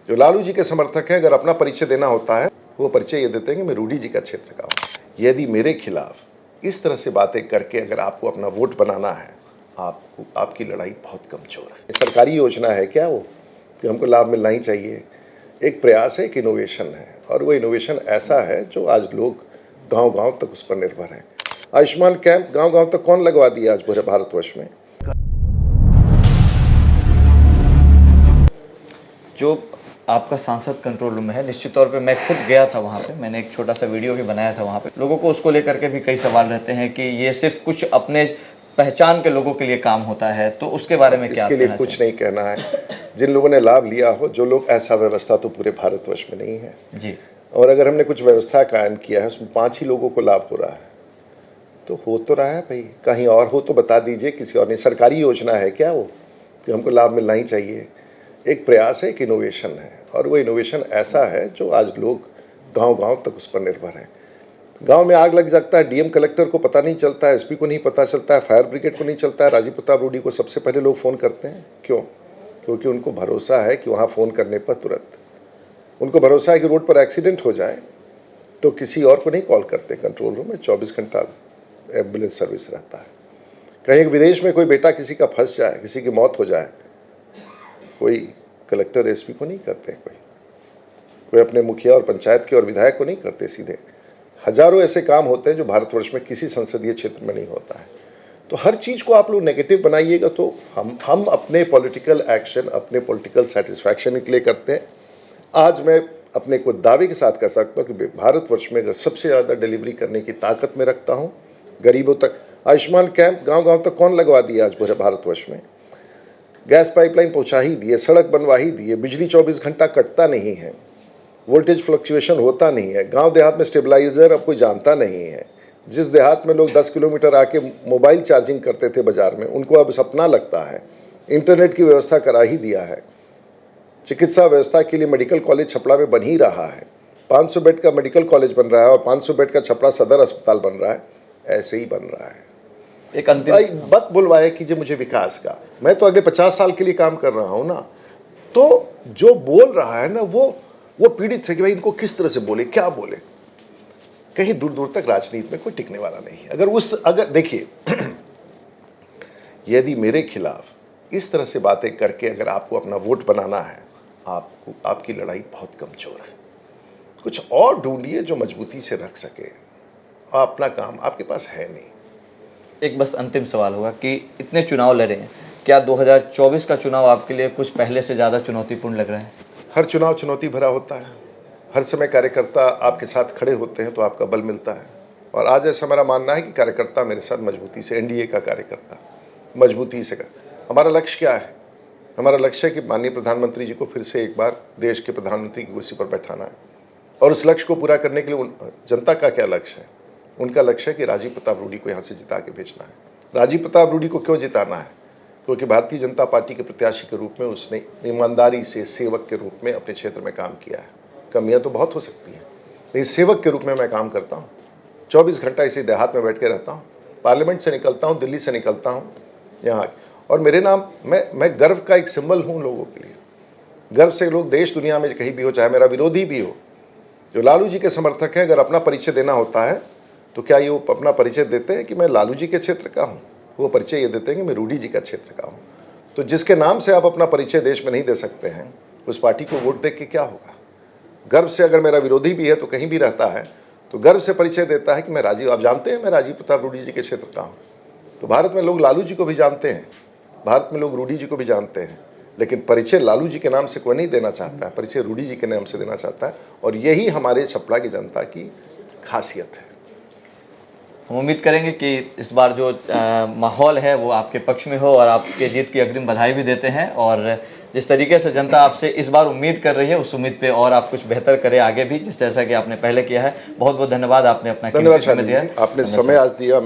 जो लालू जी के समर्थक हैं, अगर अपना परिचय देना होता है, वो परिचय ये देते हैं कि मैं रूडी जी का क्षेत्र का हूँ। यदि मेरे खिलाफ इस तरह से बातें करके अगर आपको अपना वोट बनाना है, आपकी लड़ाई बहुत कमजोर है। सरकारी योजना है क्या वो कि हमको लाभ मिलना ही चाहिए? एक प्रयास है, एक इनोवेशन है, और वो इनोवेशन ऐसा है जो आज लोग गांव-गांव तक उस पर निर्भर हैं। आयुष्मान कैंप गांव-गांव तक कौन लगवा दिया आज पूरे भारतवर्ष में? जो आपका सांसद कंट्रोल रूम में है, निश्चित तौर पे मैं खुद गया था वहाँ पे, मैंने एक छोटा सा वीडियो भी बनाया था वहाँ पे। लोगों को उसको लेकर के भी कई सवाल रहते हैं कि ये सिर्फ कुछ अपने पहचान के लोगों के लिए काम होता है, तो उसके बारे में क्या इसके लिए कुछ नहीं कहना है। जिन लोगों ने लाभ लिया हो, जो लोग, ऐसा व्यवस्था तो पूरे भारतवर्ष में नहीं है जी। और अगर हमने कुछ व्यवस्था कायम किया है, उसमें 5 ही लोगों को लाभ हो रहा है, तो हो तो रहा है भाई। कहीं और हो तो बता दीजिए, किसी और ने। सरकारी योजना है क्या वो कि हमको लाभ मिलना ही चाहिए? एक प्रयास है, एक इनोवेशन है, और वो इनोवेशन ऐसा है जो आज लोग गांव-गांव तक उस पर निर्भर हैं। गांव में आग लग जाता है, डीएम कलेक्टर को पता नहीं चलता है, एसपी को नहीं पता चलता है, फायर ब्रिगेड को नहीं चलता है, राजीव प्रताप रूडी को सबसे पहले लोग फ़ोन करते हैं। क्यों? क्योंकि उनको भरोसा है कि वहाँ फ़ोन करने पर तुरंत, उनको भरोसा है कि रोड पर एक्सीडेंट हो जाए तो किसी और को नहीं कॉल करते। कंट्रोल रूम में 24 घंटा एम्बुलेंस सर्विस रहता है। कहीं विदेश में कोई बेटा किसी का फंस जाए, किसी की मौत हो जाए, कोई कलेक्टर एसपी को नहीं करते, कोई अपने मुखिया और पंचायत के और विधायक को नहीं करते सीधे। हजारों ऐसे काम होते हैं जो भारतवर्ष में किसी संसदीय क्षेत्र में नहीं होता है। तो हर चीज़ को आप लोग नेगेटिव बनाइएगा तो हम अपने पॉलिटिकल एक्शन, अपने पॉलिटिकल सेटिस्फैक्शन के लिए करते हैं। आज मैं अपने को दावे के साथ कह सकता हूँ कि भारतवर्ष में अगर सबसे ज़्यादा डिलीवरी करने की ताकत में रखता हूँ गरीबों तक। आयुष्मान कैंप गांव-गांव तक कौन लगवा दिया आज पूरे भारतवर्ष में? गैस पाइपलाइन पहुंचा ही दिए, सड़क बनवा ही दिए, बिजली 24 घंटा कटता नहीं है, वोल्टेज फ्लक्चुएशन होता नहीं है, गांव देहात में स्टेबलाइजर अब कोई जानता नहीं है। जिस देहात में लोग 10 किलोमीटर आके मोबाइल चार्जिंग करते थे बाजार में, उनको अब सपना लगता है। इंटरनेट की व्यवस्था करा ही दिया है। चिकित्सा व्यवस्था के लिए मेडिकल कॉलेज छपड़ा में बन ही रहा है। 500 बेड का मेडिकल कॉलेज बन रहा है और 500 बेड का छपड़ा सदर अस्पताल बन रहा है। ऐसे ही बन रहा है। एक अंतिम मत बुलवाए कीजिए मुझे विकास का, मैं तो अगले 50 साल के लिए काम कर रहा हूं ना। तो जो बोल रहा है ना, वो पीड़ित है कि भाई इनको किस तरह से बोले, क्या बोले। कहीं दूर दूर तक राजनीति में कोई टिकने वाला नहीं है। अगर देखिए, यदि मेरे खिलाफ इस तरह से बातें करके अगर आपको अपना वोट बनाना है, आपकी लड़ाई बहुत कमजोर है। कुछ और ढूंढिए जो मजबूती से रख सके। अपना काम आपके पास है नहीं। एक बस अंतिम सवाल होगा कि इतने चुनाव लड़े हैं, क्या 2024 का चुनाव आपके लिए कुछ पहले से ज़्यादा चुनौतीपूर्ण लग रहा है? हर चुनाव चुनौती भरा होता है। हर समय कार्यकर्ता आपके साथ खड़े होते हैं तो आपका बल मिलता है। और आज ऐसा मेरा मानना है कि कार्यकर्ता मेरे साथ मजबूती से, एनडीए का कार्यकर्ता मजबूती से हमारा लक्ष्य क्या है? हमारा लक्ष्य है कि माननीय प्रधानमंत्री जी को फिर से एक बार देश के प्रधानमंत्री की कुर्सी पर बैठाना है। और उस लक्ष्य को पूरा करने के लिए जनता का क्या लक्ष्य है? उनका लक्ष्य है कि राजीव प्रताप रूडी को यहाँ से जिता के भेजना है। राजीव प्रताप रूडी को क्यों जिताना है? क्योंकि भारतीय जनता पार्टी के प्रत्याशी के रूप में उसने ईमानदारी से सेवक के रूप में अपने क्षेत्र में काम किया है। कमियां तो बहुत हो सकती हैं, लेकिन सेवक के रूप में मैं काम करता हूँ। 24 घंटा इसी देहात में बैठ के रहता हूँ, पार्लियामेंट से निकलता हूँ, दिल्ली से निकलता हूँ यहाँ, और मेरे नाम मैं गर्व का एक सिंबल हूँ लोगों के लिए। गर्व से लोग देश दुनिया में कहीं भी हो, चाहे मेरा विरोधी भी हो, जो लालू जी के समर्थक हैं, अगर अपना परिचय देना होता है तो क्या ये अपना परिचय देते हैं कि मैं लालू जी के क्षेत्र का हूँ? वो परिचय ये देते हैं कि मैं रूडी जी का क्षेत्र का हूँ। तो जिसके नाम से आप अपना परिचय देश में नहीं दे सकते हैं, उस पार्टी को वोट दे के क्या होगा? गर्व से अगर मेरा विरोधी भी है तो कहीं भी रहता है तो गर्व से परिचय देता है कि मैं राजीव, आप जानते हैं मैं राजीव प्रताप रूडी जी के क्षेत्र का हूँ। तो भारत में लोग लालू जी को भी जानते हैं, भारत में लोग रूडी जी को भी जानते हैं, लेकिन परिचय लालू जी के नाम से कोई नहीं देना चाहता है, परिचय रूडी जी के नाम से देना चाहता है। और यही हमारे छपड़ा की जनता की खासियत है। हम उम्मीद करेंगे कि इस बार जो माहौल है वो आपके पक्ष में हो और आपके जीत की अग्रिम बधाई भी देते हैं। और जिस तरीके से जनता आपसे इस बार उम्मीद कर रही है, उस उम्मीद पे और आप कुछ बेहतर करें आगे भी, जिस जैसा कि आपने पहले किया है। बहुत बहुत धन्यवाद, आपने अपना कीमती समय दिया, आपने समय आज दिया।